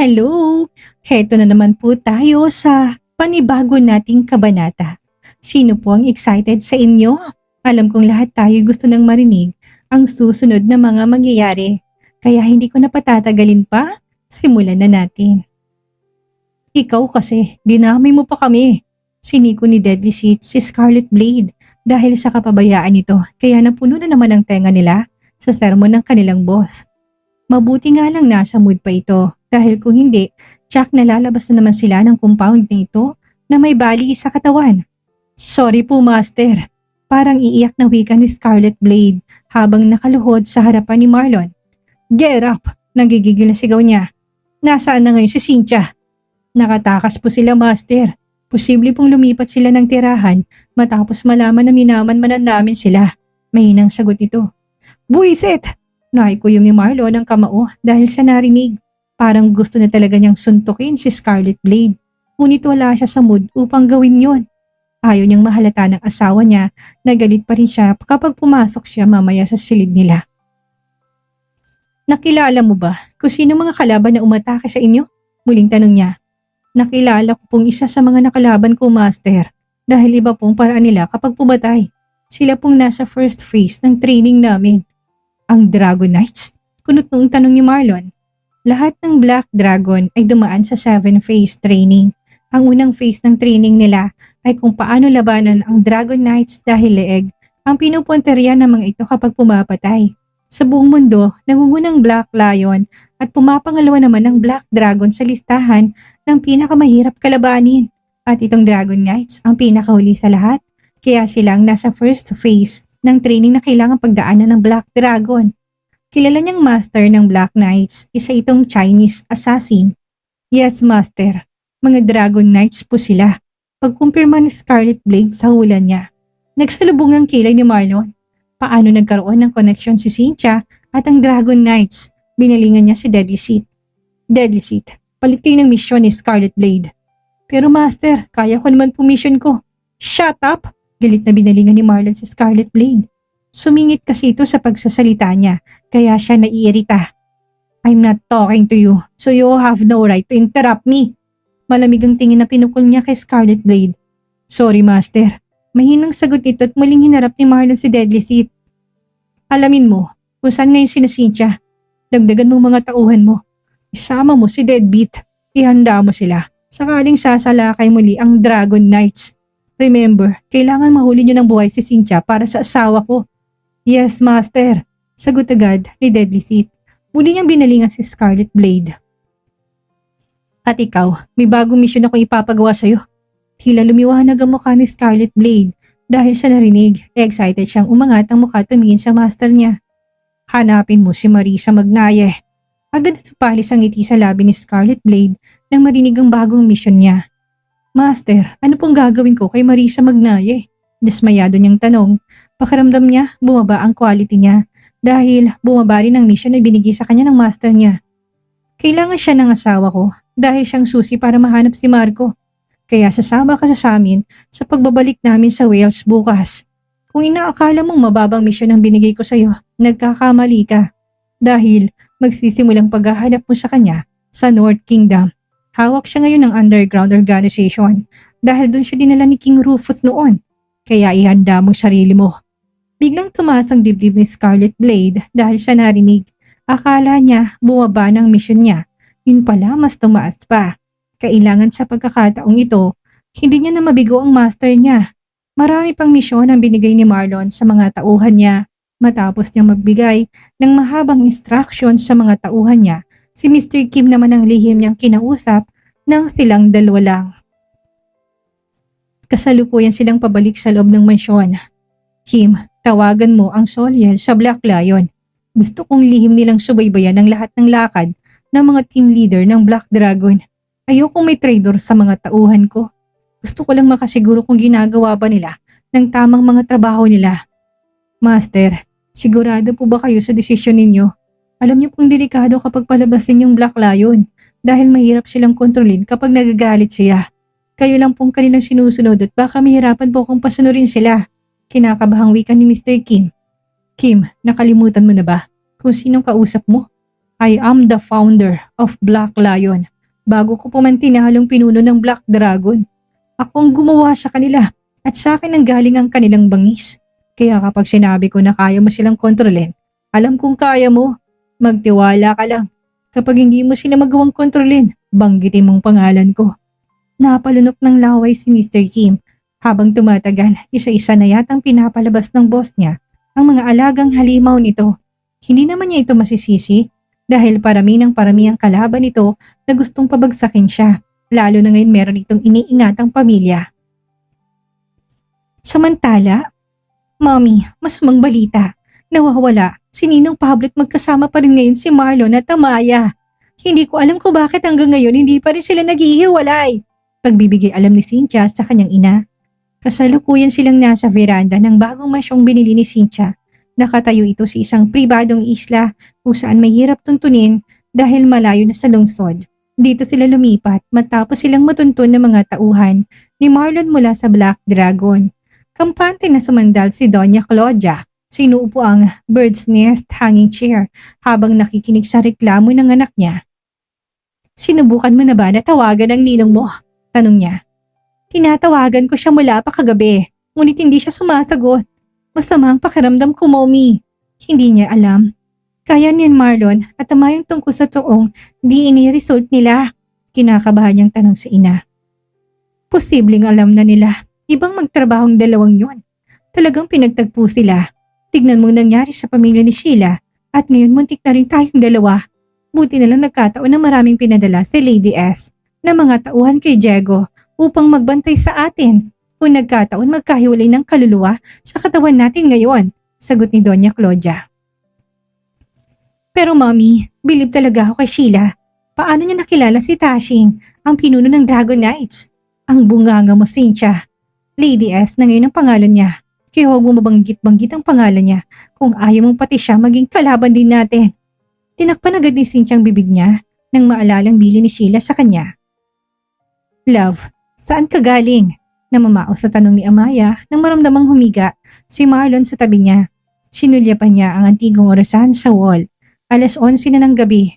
Hello! Heto na naman po tayo sa panibago nating kabanata. Sino po ang excited sa inyo? Alam kong lahat tayo gusto nang marinig ang susunod na mga mangyayari. Kaya hindi ko na patatagalin pa, simulan na natin. Ikaw kasi, dinamay mo pa kami. Siniko ni Deadly Seat si Scarlet Blade dahil sa kapabayaan nito kaya napuno na naman ang tenga nila sa sermon ng kanilang boss. Mabuti nga lang nasa mood pa ito dahil kung hindi, tsak nalalabas na naman sila ng compound na ito na may bali sa katawan. Sorry po master, parang iiyak na wika ni Scarlet Blade habang nakaluhod sa harapan ni Marlon. Get up! Nagigigil na sigaw niya. Nasaan na ngayon si Cynthia? Nakatakas po sila master. Posible pong lumipat sila ng tirahan matapos malaman na minaman-manan namin sila. Mahinang sagot ito. Buisit! Naikuyom ni Marlon ang kamao dahil sa narinig. Parang gusto na talaga niyang suntukin si Scarlet Blade. Ngunit wala siya sa mood upang gawin yon. Ayaw niyang mahalata ng asawa niya na galit pa rin siya kapag pumasok siya mamaya sa silid nila. Nakilala mo ba kung sino mga kalaban na umatake sa inyo? Muling tanong niya. Nakilala ko pong isa sa mga nakalaban ko master dahil iba pong paraan nila kapag pumatay. Sila pong nasa first phase ng training namin. Ang Dragon Knights? Kunot noong tanong ni Marlon. Lahat ng Black Dragon ay dumaan sa 7-phase training. Ang unang phase ng training nila ay kung paano labanan ang Dragon Knights dahil leeg ang pinupunteriya ng mga ito kapag pumapatay. Sa buong mundo, nangungunang Black Lion at pumapangalawa naman ang Black Dragon sa listahan ng pinakamahirap kalabanin. At itong Dragon Knights ang pinakahuli sa lahat, kaya silang nasa first phase ng training na kailangan pagdaanan ng Black Dragon. Kilala niyang master ng Black Knights, isa itong Chinese assassin. Yes, master. Mga Dragon Knights po sila. Pagkumpirma ni Scarlet Blade sa hula niya. Nagsalubong ang kilay ni Marlon. Paano nagkaroon ng connection si Cynthia at ang Dragon Knights? Binalingan niya si Deadly Seat. Deadly Seat, palit kayo ng mission ni Scarlet Blade. Pero master, kaya ko naman po mission ko. Shut up! Galit na binalingan ni Marlon si Scarlet Blade. Sumingit kasi ito sa pagsasalita niya, kaya siya naiirita. I'm not talking to you, so you have no right to interrupt me. Malamig ang tingin na pinukol niya kay Scarlet Blade. Sorry master. Mahinang sagot ito at muling hinarap ni Marlon si Deadly Seat. Alamin mo kung saan ngayon si Cynthia. Dagdagan mo mga tauhan mo. Isama mo si Deadbeat. Ihanda mo sila. Sakaling sasalakay muli ang Dragon Knights. Remember, kailangan mahuli niyo ng buhay si Cynthia para sa asawa ko. Yes, master. Sagot agad ni Deadly Seat. Muli niyang binalingan si Scarlet Blade. At ikaw, may bagong mission akong ipapagawa sa'yo. Tila lumiwanag ang mukha ni Scarlet Blade dahil sa narinig. Excited siyang umangat ang mukha tumingin sa master niya. Hanapin mo si Marisa Magnaye. Agad napalis ang ngiti sa labi ni Scarlet Blade nang marinig ang bagong mission niya. Master, ano pong gagawin ko kay Marisa Magnaye? Dismayado niyang tanong. Pakiramdam niya, bumaba ang quality niya dahil bumaba rin ang mission na binigay sa kanya ng master niya. Kailangan siya ng asawa ko dahil siyang susi para mahanap si Marco. Kaya sasama ka sa amin sa pagbabalik namin sa Wales bukas. Kung inaakala mong mababang mission ang binigay ko sa iyo, nagkakamali ka. Dahil magsisimulang paghahanap mo sa kanya sa North Kingdom. Hawak siya ngayon ng underground organization dahil doon siya dinala ni King Rufus noon. Kaya ihanda mong sarili mo. Biglang tumaas ang dibdib ni Scarlet Blade dahil sa narinig. Akala niya bumaba ng mission niya. Yun pala mas tumaas pa. Kailangan sa pagkakataong ito, hindi niya na mabigo ang master niya. Marami pang misyon ang binigay ni Marlon sa mga tauhan niya. Matapos niyang magbigay ng mahabang instructions sa mga tauhan niya, si Mr. Kim naman ang lihim niyang kinausap nang silang dalawa lang. Kasalukuyan silang pabalik sa loob ng mansyon. Kim, tawagan mo ang Soliel sa Black Lion. Gusto kong lihim nilang subaybayan ang lahat ng lakad ng mga team leader ng Black Dragon. Ayokong may traitor sa mga tauhan ko. Gusto ko lang makasiguro kung ginagawa ba nila ng tamang mga trabaho nila. Master, sigurado po ba kayo sa desisyon ninyo? Alam niyo pong delikado kapag palabasin yung Black Lion dahil mahirap silang kontrolin kapag nagagalit siya. Kayo lang pong kanilang sinusunod at baka mahirapan po kung pasunurin sila. Kinakabahang wika ni Mr. Kim. Kim, nakalimutan mo na ba kung sinong kausap mo? I am the founder of Black Lion. Bago ko pa man tinahalong pinuno ng Black Dragon. Ako ang gumawa sa kanila at sa akin ang galing ang kanilang bangis. Kaya kapag sinabi ko na kaya mo silang kontrolin, alam kong kaya mo. Magtiwala ka lang. Kapag hindi mo sila magawang kontrolin, banggitin mong pangalan ko. Napalunok ng laway si Mr. Kim. Habang tumatagal, isa-isa na yatang pinapalabas ng boss niya ang mga alagang halimaw nito. Hindi naman niya ito masisisi dahil parami ng parami ang kalaban nito na gustong pabagsakin siya. Lalo na ngayon meron itong iniingatang pamilya. Samantala, Mommy, masamang balita. Nawawala si Ninong Pablo at magkasama pa rin ngayon si Marlon at Amaya. Hindi ko alam kung bakit hanggang ngayon hindi pa rin sila naghihiwalay. Pagbibigay alam ni Cynthia sa kanyang ina. Kasalukuyan silang nasa veranda ng bagong masyong binili ni Cynthia. Nakatayo ito sa isang pribadong isla kung saan mahirap tuntunin dahil malayo na sa lungsod. Dito sila lumipat matapos silang matuntun ng mga tauhan ni Marlon mula sa Black Dragon. Kampante na sumandal si Doña Claudia. Sinuupo ang bird's nest hanging chair habang nakikinig sa reklamo ng anak niya. Sinubukan mo na ba na tawagan ang ninong mo? Tanong niya. Tinatawagan ko siya mula pa kagabi, ngunit hindi siya sumasagot. Masama ang pakiramdam ko, Mommy. Hindi niya alam. Kaya ni Marlon at Amayang tungkol sa toong DNA result nila. Kinakabahan niyang tanong sa ina. Posibleng alam na nila. Ibang magtrabahong dalawang yon. Talagang pinagtagpo sila. Tignan mong nangyari sa pamilya ni Sheila at ngayon muntik na rin tayong dalawa. Buti na lang nagkataon na maraming pinadala si Lady S na mga tauhan kay Diego upang magbantay sa atin kung nagkataon magkahiwalay ng kaluluwa sa katawan natin ngayon, sagot ni Doña Claudia. Pero Mommy, bilib talaga ako kay Sheila. Paano niya nakilala si Tashing, ang pinuno ng Dragon Knights? Ang bunganga mo, Cynthia. Lady S na ngayon ang pangalan niya. Kaya huwag mo mabanggit-banggit ang pangalan niya kung ayaw mong pati siya maging kalaban din natin. Tinakpan agad ni Cynthia ang bibig niya nang maalalang bili ni Sheila sa kanya. Love, saan ka galing? Namamao sa tanong ni Amaya nang maramdamang humiga si Marlon sa tabi niya. Sinulyapan niya ang antigong orasan sa wall. 11:00 na ng gabi.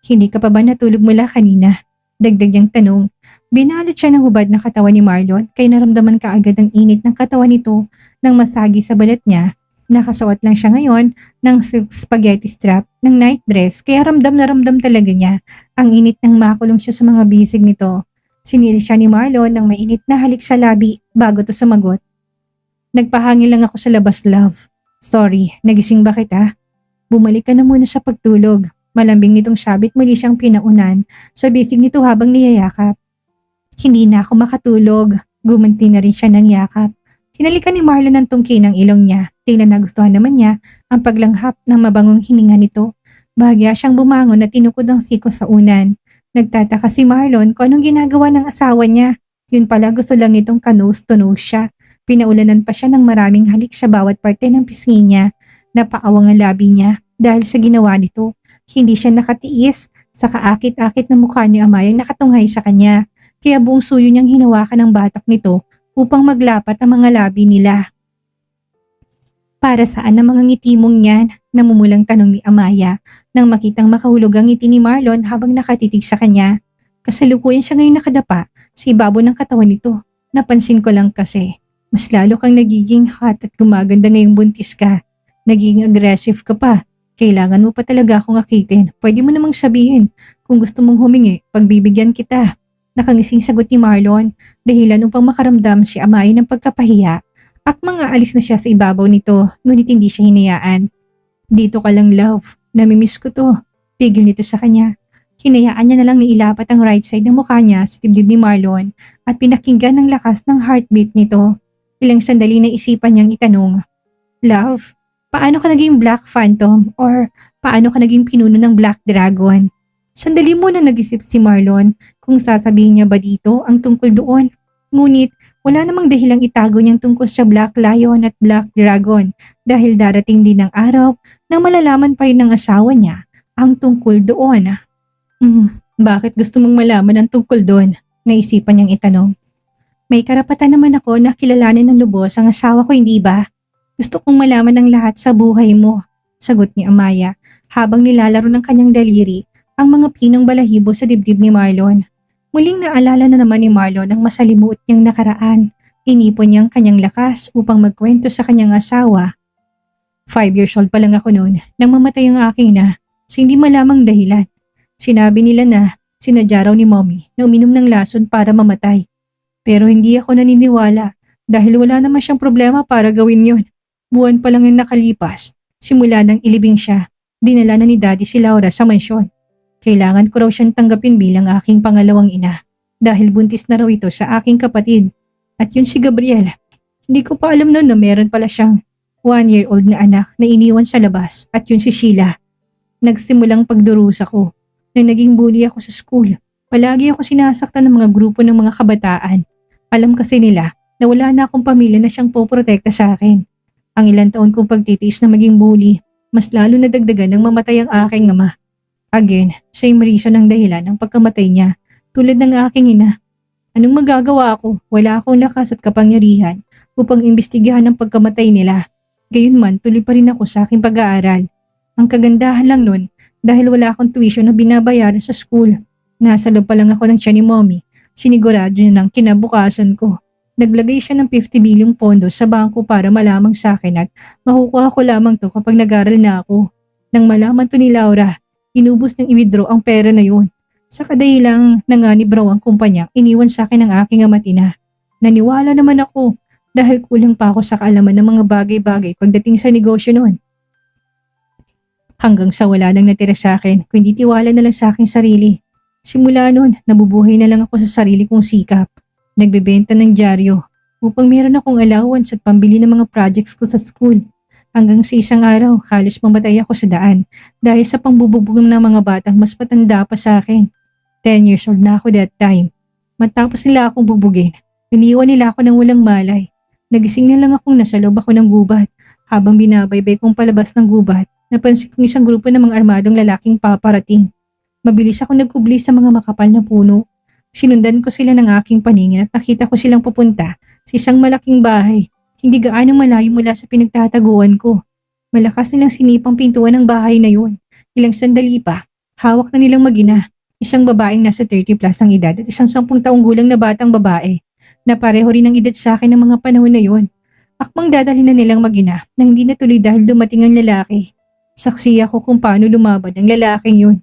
Hindi ka pa ba natulog mula kanina? Dagdag niyang tanong. Binalot siya ng hubad na katawan ni Marlon kaya naramdaman kaagad ang init ng katawan nito nang masagi sa balat niya. Nakasuot lang siya ngayon ng silk spaghetti strap ng night dress kaya ramdam na ramdam talaga niya ang init nang makulong siya sa mga bisig nito. Sinili siya ni Marlon ng mainit na halik sa labi bago to sumagot. Nagpahangin lang ako sa labas, love. Sorry, nagising ba kita? Bumalik ka na muna sa pagtulog. Malambing nitong sabit muli siyang pinaunan sa bisig nito habang niyayakap. Hindi na ako makatulog. Gumanti na rin siya ng yakap. Hinalikan ni Marlon ang tungki ng ilong niya. Tingnan na gustuhan naman niya ang paglanghap ng mabangong hininga nito. Bahagya siyang bumangon at tinukod ang siko sa unan. Nagtataka si Marlon kung anong ginagawa ng asawa niya. Yun pala gusto lang nitong kanose to nose siya. Pinaulanan pa siya ng maraming halik sa bawat parte ng pisngi niya. Napaawang ang labi niya dahil sa ginawa nito. Hindi siya nakatiis sa kaakit-akit na mukha ni Amayang nakatunghay sa kanya. Kaya buong suyo niyang hinawakan ang batok nito upang maglapat ang mga labi nila. Para saan ang mga ngiti mong yan? Namumulang tanong ni Amaya nang makitang makahulog ang ngiti ni Marlon habang nakatitig sa kanya. Kasalukuyan siya ngayon nakadapa sa ibabaw ng katawan nito. Napansin ko lang kasi, mas lalo kang nagiging hot at gumaganda ngayong buntis ka. Nagiging aggressive ka pa. Kailangan mo pa talaga akong akitin. Pwede mo namang sabihin kung gusto mong humingi, pagbibigyan kita. Nakangising sagot ni Marlon, dahilan upang makaramdam si Amaya ng pagkapahiya. Akmang aalis na siya sa ibabaw nito, ngunit hindi siya hinayaan. Dito ka lang, love. Namimiss ko to. Pigil nito sa kanya. Hinayaan niya na lang na ilapat ang right side ng mukha niya sa dibdib ni Marlon at pinakinggan ng lakas ng heartbeat nito. Ilang sandali na isipan niyang itanong, Love, paano ka naging Black Phantom or paano ka naging pinuno ng Black Dragon? Sandali muna nag-isip si Marlon kung sasabihin niya ba dito ang tungkol doon. Ngunit wala namang dahilang itago niyang tungkol sa Black Lion at Black Dragon dahil darating din ang araw na malalaman pa rin ng asawa niya ang tungkol doon. Bakit gusto mong malaman ang tungkol doon? Naisipan niyang itanong. May karapatan naman ako na kilalanin ng lubos ang asawa ko, hindi ba? Gusto kong malaman ang lahat sa buhay mo, sagot ni Amaya habang nilalaro ng kanyang daliri ang mga pinong balahibo sa dibdib ni Marlon. Muling naalala na naman ni Marlon ang masalimuot niyang nakaraan. Inipon niyang kanyang lakas upang magkwento sa kanyang asawa. 5 years old pa lang ako noon nang mamatay ang aking ina sa hindi malamang dahilan. Sinabi nila na sinadya raw ni mommy na uminom ng lason para mamatay. Pero hindi ako naniniwala dahil wala naman siyang problema para gawin yun. Buwan pa lang ang nakalipas, simula nang ilibing siya, dinala na ni daddy si Laura sa mansyon. Kailangan ko raw siyang tanggapin bilang aking pangalawang ina dahil buntis na raw ito sa aking kapatid. At yun si Gabriel. Hindi ko pa alam noon na meron pala siyang 1-year-old na anak na iniwan sa labas at yun si Sheila. Nagsimulang pagdurusa ko na naging bully ako sa school. Palagi ako sinasaktan ng mga grupo ng mga kabataan. Alam kasi nila na wala na akong pamilya na siyang poprotekta sa akin. Ang ilang taon kong pagtitiis na maging bully, mas lalo na dagdagan ng mamatay ang aking ama. Again, same reason ang dahilan ng pagkamatay niya, tulad ng aking ina. Anong magagawa ako? Wala akong lakas at kapangyarihan upang imbestigahan ang pagkamatay nila. Gayunman, tuloy pa rin ako sa aking pag-aaral. Ang kagandahan lang nun, dahil wala akong tuition na binabayaran sa school. Nasa loob pa lang ako ng tiyan ni mommy, sinigurado niya ng kinabukasan ko. Naglagay siya ng 50 bilyong pondo sa bangko para malamang sa akin at makukuha ko lamang to kapag nag-aral na ako. Nang malaman to ni Laura, inubos niyang i-withdraw ang pera na yun. Sa kadahilang nanganib raw ang kumpanya, iniwan sa akin ang aking amatina. Naniwala naman ako dahil kulang pa ako sa kaalaman ng mga bagay-bagay pagdating sa negosyo noon. Hanggang sa wala nang natira sa akin, kundi tiwala na lang sa aking sarili. Simula noon, nabubuhay na lang ako sa sarili kong sikap. Nagbebenta ng dyaryo upang meron akong allowance at pambili ng mga projects ko sa school. Hanggang sa isang araw, halos mamatay ako sa daan dahil sa pangbubugbog ng mga batang mas matanda pa sa akin. 10 years old na ako that time. Matapos nila akong bubugin, iniwan nila ako ng walang malay. Nagising na lang akong nasa loob ako ng gubat. Habang binabaybay kong palabas ng gubat, napansin kong isang grupo ng mga armadong lalaking paparating. Mabilis ako nagkubli sa mga makapal na puno. Sinundan ko sila ng aking paningin at nakita ko silang papunta sa isang malaking bahay. Hindi gaano malayo mula sa pinagtataguan ko. Malakas nilang sinipang pintuan ng bahay na yun. Ilang sandali pa, hawak na nilang mag-ina. Isang babaeng nasa 30 plus ang edad at isang 10 taong gulang na batang babae na pareho rin ang edad sa akin ng mga panahon na yun. Akmang dadalhin na nilang mag-ina na hindi natuloy dahil dumating ang lalaki. Saksi ako kung paano lumaban ang lalaking yun.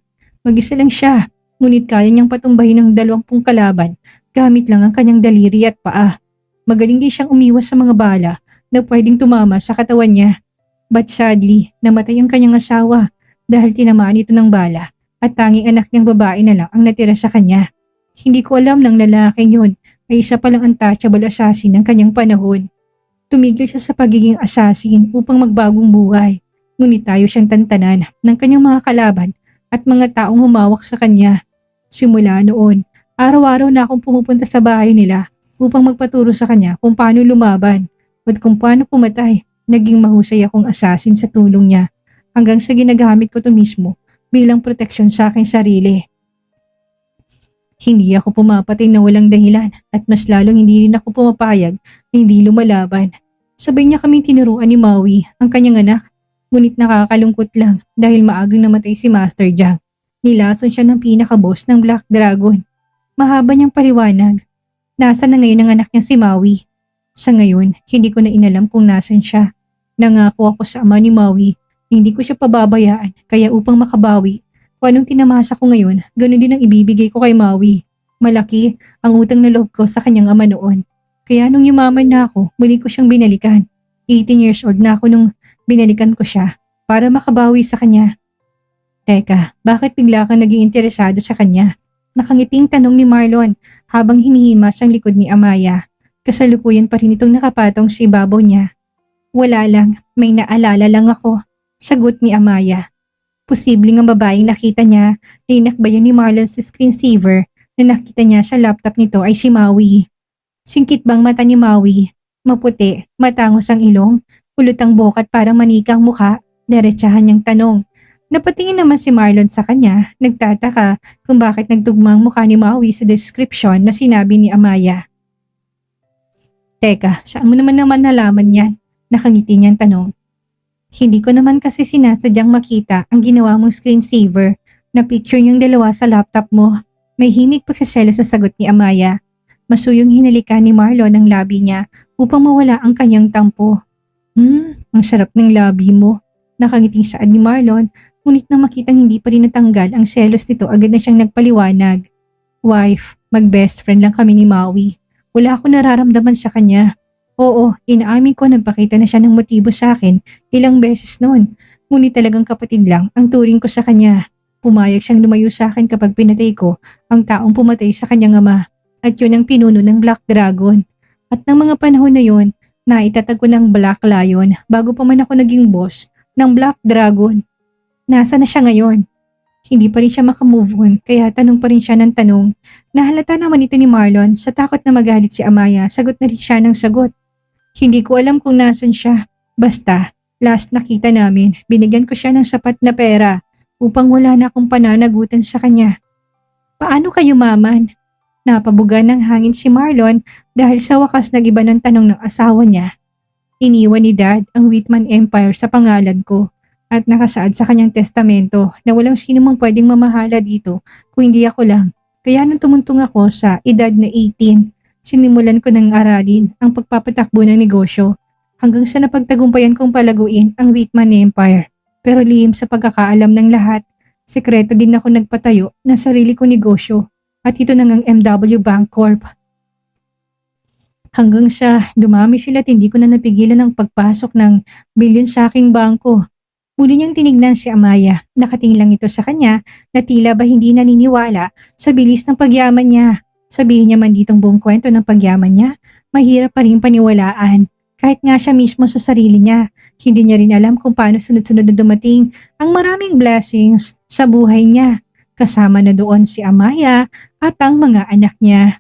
Mag-isa lang siya. Ngunit kaya niyang patumbahin ng 20 kalaban gamit lang ang kanyang daliri at paa. Magaling din siyang umiwas sa mga bala na pwedeng tumama sa katawan niya. But sadly, namatay ang kanyang asawa dahil tinamaan ito ng bala at tanging anak niyang babae na lang ang natira sa kanya. Hindi ko alam ng lalaking yun ay isa palang untouchable assassin ng kanyang panahon. Tumigil siya sa pagiging assassin upang magbagong buhay. Ngunit tayo siyang tantanan ng kanyang mga kalaban at mga taong humawak sa kanya. Simula noon, araw-araw na akong pumupunta sa bahay nila upang magpaturo sa kanya kung paano lumaban at kung paano pumatay. Naging mahusay akong assassin sa tulong niya hanggang sa ginagamit ko ito mismo bilang proteksyon sa aking sarili. Hindi ako pumapatay na walang dahilan at mas lalong hindi rin ako pumapayag na hindi lumalaban. Sabay niya kaming tinuruan ni Maui, ang kanyang anak. Ngunit nakakalungkot lang dahil maagang namatay si Master Jiang. Nilason siya ng pinaka-boss ng Black Dragon. Mahaba niyang paliwanag. Nasaan na ngayon ang anak niya si Maui? Sa ngayon, hindi ko na inalam kung nasan siya. Nangako ako sa ama ni Maui, hindi ko siya pababayaan, kaya upang makabawi, kung anong tinamasa ko ngayon, ganun din ang ibibigay ko kay Maui. Malaki ang utang na loob ko sa kanyang ama noon. Kaya nung yumaman na ako, muli ko siyang binalikan. 18 years old na ako nung binalikan ko siya para makabawi sa kanya. Teka, bakit bigla kang naging interesado sa kanya? Nakangiting tanong ni Marlon habang hinihimas ang likod ni Amaya. Kasalukuyan pa rin itong nakapatong sa ibabaw niya. Wala lang, may naalala lang ako. Sagot ni Amaya. Posibleng ang babaeng nakita niya na inakbayan ni Marlon sa screensaver na nakita niya sa laptop nito ay si Maui. Singkit bang mata ni Maui? Maputi, matangos ang ilong, kulot ang bukat parang manikang mukha. Diretsahan niyang tanong. Napatingin naman si Marlon sa kanya, nagtataka kung bakit nagtugma ang mukha ni Maui sa description na sinabi ni Amaya. Teka, saan mo naman nalaman yan? Nakangiti niyang tanong. Hindi ko naman kasi sinasadyang makita ang ginawa mong screensaver Na-picture niyong dalawa sa laptop mo. May himig pagsaselos sa sagot ni Amaya. Masuyong hinalikan ni Marlon ang labi niya upang mawala ang kanyang tampo. Ang sarap ng labi mo. Nakangiting saad ni Marlon, ngunit nang makitang hindi pa rin natanggal ang selos nito agad na siyang nagpaliwanag. Wife, mag-best friend lang kami ni Maui. Wala akong nararamdaman sa kanya. Oo, inaamin ko nagpakita na siya ng motibo sa akin ilang beses noon. Ngunit talagang kapatid lang ang turing ko sa kanya. Pumayag siyang lumayo sa akin kapag pinatay ko ang taong pumatay sa kanyang ama. At yun ang pinuno ng Black Dragon. At ng mga panahon na yun, naitatag ko ng Black Lion bago pa man ako naging boss ng Black Dragon. Nasa na siya ngayon? Hindi pa rin siya makamove on kaya tanong pa rin siya ng tanong. Nahalata naman ito ni Marlon sa takot na magalit si Amaya, sagot na rin siya ng sagot. Hindi ko alam kung nasan siya. Basta, last nakita namin, binigyan ko siya ng sapat na pera upang wala na akong pananagutan sa kanya. Paano kayo maman? Napabuga ng hangin si Marlon dahil sa wakas nagiba ng tanong ng asawa niya. Iniwan ni Dad ang Whitman Empire sa pangalan ko at nakasaad sa kanyang testamento na walang sino mang pwedeng mamahala dito kung hindi ako lang. Kaya nung tumuntong ako sa edad na 18, sinimulan ko ng aralin ang pagpapatakbo ng negosyo hanggang sa napagtagumpayan kong palaguin ang Whitman Empire. Pero lihim sa pagkakaalam ng lahat, sekreto din ako nagpatayo ng sarili kong negosyo at ito na ngang MW Bank Corp. Hanggang sa dumami sila at hindi ko na napigilan ang pagpasok ng bilyon sa aking bangko. Muli niyang tinignan si Amaya, nakatingin lang ito sa kanya na tila ba hindi naniniwala sa bilis ng pagyaman niya. Sabihin niya man ditong buong kwento ng pagyaman niya, mahirap pa rin paniwalaan. Kahit nga siya mismo sa sarili niya, hindi niya rin alam kung paano sunod-sunod na dumating ang maraming blessings sa buhay niya. Kasama na doon si Amaya at ang mga anak niya.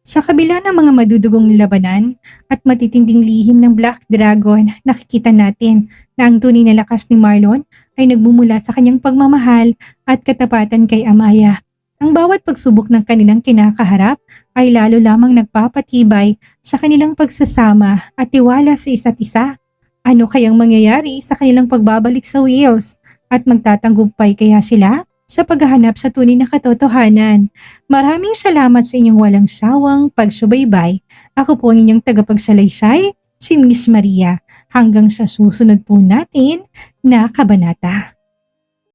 Sa kabila ng mga madudugong labanan at matitinding lihim ng Black Dragon, nakikita natin na ang tunay na lakas ni Marlon ay nagmumula sa kanyang pagmamahal at katapatan kay Amaya. Ang bawat pagsubok ng kanilang kinakaharap ay lalo lamang nagpapatibay sa kanilang pagsasama at tiwala sa isa't isa. Ano kayang mangyayari sa kanilang pagbabalik sa Wales at magtatanggumpay kaya sila sa paghahanap sa tunay na katotohanan? Maraming salamat sa inyong walang sawang pagsubaybay. Ako po ang inyong tagapagsalaysay, si Miss Maria. Hanggang sa susunod po natin na kabanata.